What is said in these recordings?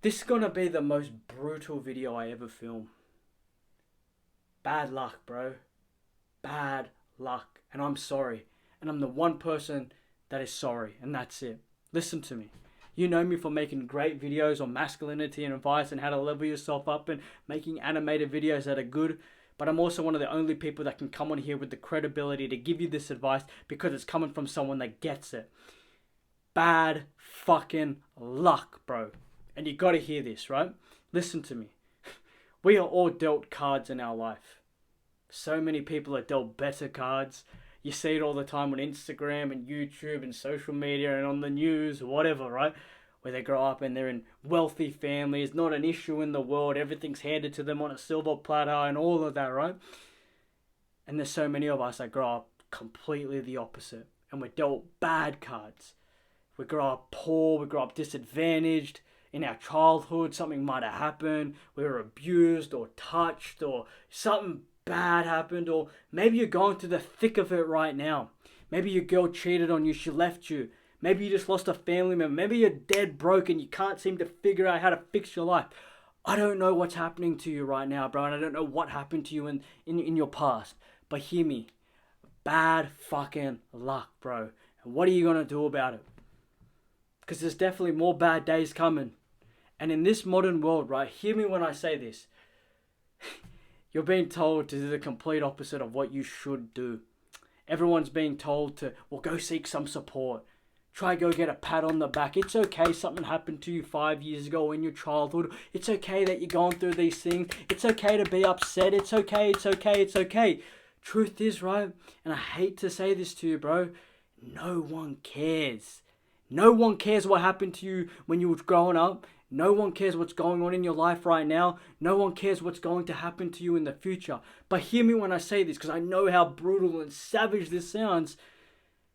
This is gonna be the most brutal video I ever film. Bad luck, bro. Bad luck. And I'm sorry. And I'm the one person that is sorry. And that's it. Listen to me. You know me for making great videos on masculinity and advice and how to level yourself up and making animated videos that are good. But I'm also one of the only people that can come on here with the credibility to give you this advice because it's coming from someone that gets it. Bad fucking luck, bro. And you gotta hear this, right? Listen to me. We are all dealt cards in our life. So many people are dealt better cards. You see it all the time on Instagram and YouTube and social media and on the news or whatever, right? Where they grow up and they're in wealthy families, not an issue in the world, everything's handed to them on a silver platter and all of that, right? And there's so many of us that grow up completely the opposite. And we're dealt bad cards. We grow up poor, we grow up disadvantaged. In our childhood, something might have happened. We were abused or touched or something bad happened. Or maybe you're going through the thick of it right now. Maybe your girl cheated on you, she left you. Maybe you just lost a family member. Maybe you're dead broke and you can't seem to figure out how to fix your life. I don't know what's happening to you right now, bro. And I don't know what happened to you in your past. But hear me. Bad fucking luck, bro. And what are you going to do about it? Because there's definitely more bad days coming. And in this modern world, right, hear me when I say this. You're being told to do the complete opposite of what you should do. Everyone's being told to, well, go seek some support. Try go get a pat on the back. It's okay something happened to you 5 years ago in your childhood. It's okay that you're going through these things. It's okay to be upset. It's okay, it's okay, it's okay. Truth is, right, and I hate to say this to you, bro, no one cares. No one cares what happened to you when you were growing up. No one cares what's going on in your life right now. No one cares what's going to happen to you in the future. But hear me when I say this, because I know how brutal and savage this sounds.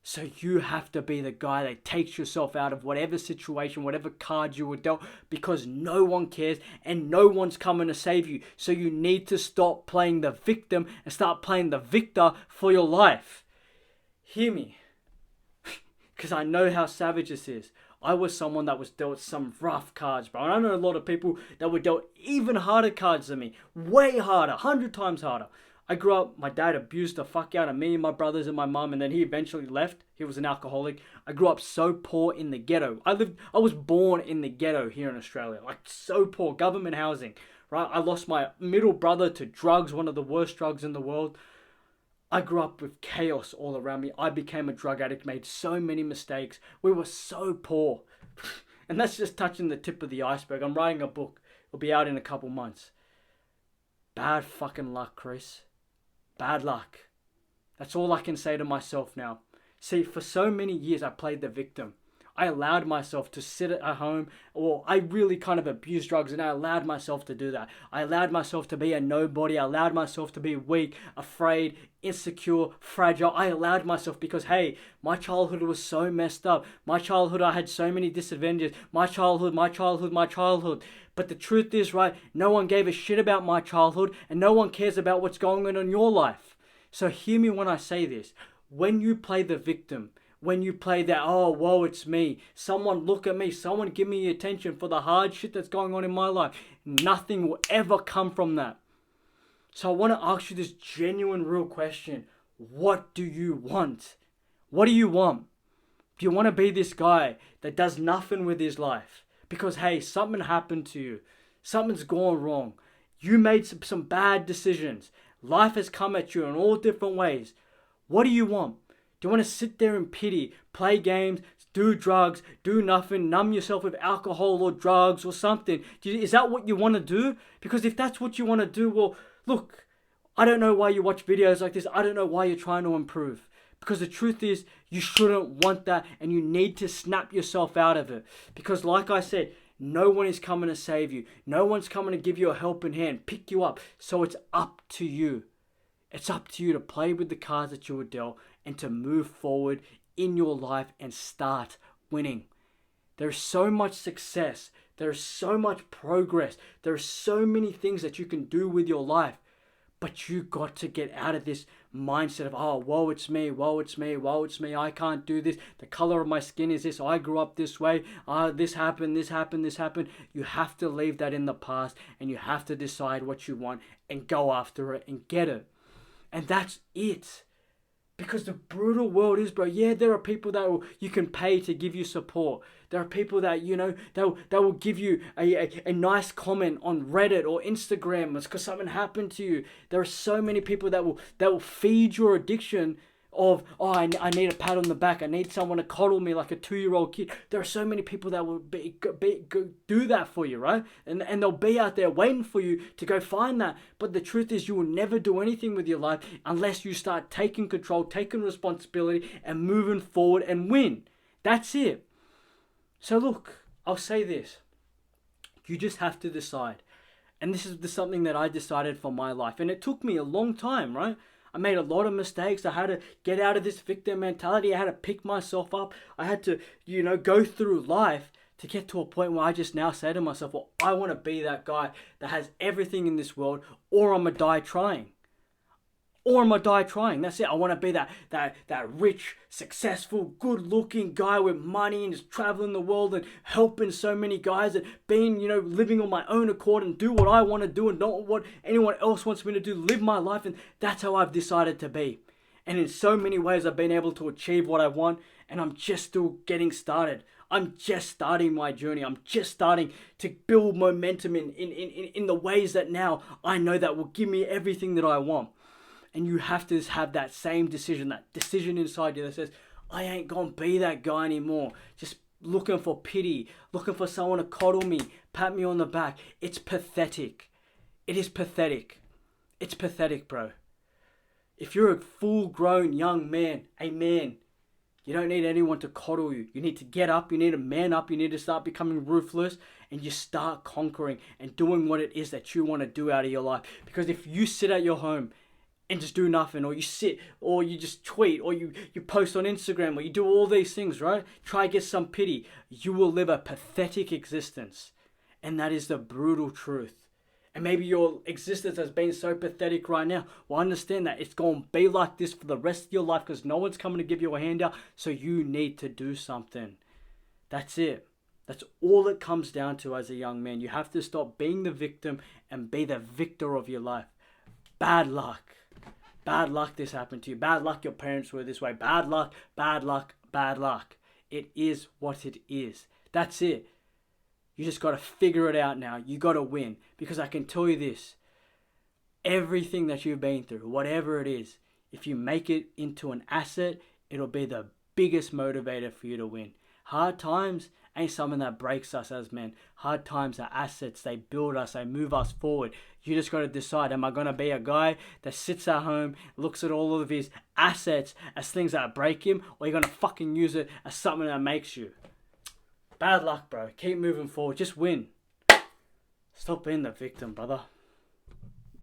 So you have to be the guy that takes yourself out of whatever situation, whatever card you were dealt, because no one cares and no one's coming to save you. So you need to stop playing the victim and start playing the victor for your life. Hear me. Because I know how savage this is. I was someone that was dealt some rough cards, bro. And I know a lot of people that were dealt even harder cards than me. Way harder, 100 times harder. I grew up, my dad abused the fuck out of me and my brothers and my mum, and then he eventually left. He was an alcoholic. I grew up so poor in the ghetto. I was born in the ghetto here in Australia. Like, so poor, government housing, right? I lost my middle brother to drugs, one of the worst drugs in the world. I grew up with chaos all around me. I became a drug addict, made so many mistakes. We were so poor. And that's just touching the tip of the iceberg. I'm writing a book. It'll be out in a couple months. Bad fucking luck, Chris. Bad luck. That's all I can say to myself now. See, for so many years I played the victim. I allowed myself to sit at home, or I really kind of abused drugs, and I allowed myself to do that. I allowed myself to be a nobody. I allowed myself to be weak, afraid, insecure, fragile. I allowed myself because, hey, my childhood was so messed up. My childhood, I had so many disadvantages. My childhood. But the truth is, right, no one gave a shit about my childhood, and no one cares about what's going on in your life. So hear me when I say this. When you play the victim, when you play that, oh, whoa, it's me. Someone look at me. Someone give me attention for the hard shit that's going on in my life. Nothing will ever come from that. So I want to ask you this genuine, real question. What do you want? What do you want? Do you want to be this guy that does nothing with his life? Because, hey, something happened to you. Something's gone wrong. You made some bad decisions. Life has come at you in all different ways. What do you want? Do you want to sit there in pity, play games, do drugs, do nothing, numb yourself with alcohol or drugs or something? Is that what you want to do? Because if that's what you want to do, well, look, I don't know why you watch videos like this. I don't know why you're trying to improve. Because the truth is, you shouldn't want that, and you need to snap yourself out of it. Because like I said, no one is coming to save you. No one's coming to give you a helping hand, pick you up. So it's up to you. It's up to you to play with the cards that you were dealt and to move forward in your life and start winning. There's so much success. There's so much progress. There's so many things that you can do with your life. But you got to get out of this mindset of, oh, woe it's me, woe it's me, woe it's me, I can't do this, the color of my skin is this, I grew up this way, this happened, this happened, this happened. You have to leave that in the past, and you have to decide what you want and go after it and get it. And that's it. Because the brutal world is, bro, yeah, there are people that you can pay to give you support. There are people that, they will give you a nice comment on Reddit or Instagram because something happened to you. There are so many people that will feed your addiction of, oh, I need a pat on the back. I need someone to coddle me like a 2-year-old kid. There are so many people that will do that for you, right? And they'll be out there waiting for you to go find that. But the truth is, you will never do anything with your life unless you start taking control, taking responsibility, and moving forward and win. That's it. So look, I'll say this. You just have to decide. And this is something that I decided for my life. And it took me a long time, right? I made a lot of mistakes. I had to get out of this victim mentality. I had to pick myself up. I had to, go through life to get to a point where I just now say to myself, well, I want to be that guy that has everything in this world, or I'm going to die trying. Or I'm going to die trying. That's it. I want to be that rich, successful, good-looking guy with money and just traveling the world and helping so many guys and being, living on my own accord and do what I want to do and not what anyone else wants me to do. Live my life, and that's how I've decided to be. And in so many ways, I've been able to achieve what I want, and I'm just still getting started. I'm just starting my journey. I'm just starting to build momentum in the ways that now I know that will give me everything that I want. And you have to have that same decision, that decision inside you that says, I ain't gonna be that guy anymore. Just looking for pity, looking for someone to coddle me, pat me on the back. It's pathetic. It is pathetic. It's pathetic, bro. If you're a full-grown young man, you don't need anyone to coddle you. You need to get up, you need to man up, you need to start becoming ruthless, and you start conquering and doing what it is that you want to do out of your life. Because if you sit at your home and just do nothing, or you sit, or you just tweet, or you post on Instagram, or you do all these things, right? Try to get some pity. You will live a pathetic existence. And that is the brutal truth. And maybe your existence has been so pathetic right now. Well, understand that it's going to be like this for the rest of your life because no one's coming to give you a handout. So you need to do something. That's it. That's all it comes down to as a young man. You have to stop being the victim and be the victor of your life. Bad luck. Bad luck this happened to you. Bad luck your parents were this way. Bad luck, bad luck, bad luck. It is what it is. That's it. You just got to figure it out now. You got to win. Because I can tell you this. Everything that you've been through, whatever it is, if you make it into an asset, it'll be the biggest motivator for you to win. Hard times ain't something that breaks us as men. Hard times are assets. They build us. They move us forward. You just got to decide, am I going to be a guy that sits at home, looks at all of his assets as things that break him, or are you going to fucking use it as something that makes you? Bad luck, bro. Keep moving forward. Just win. Stop being the victim, brother.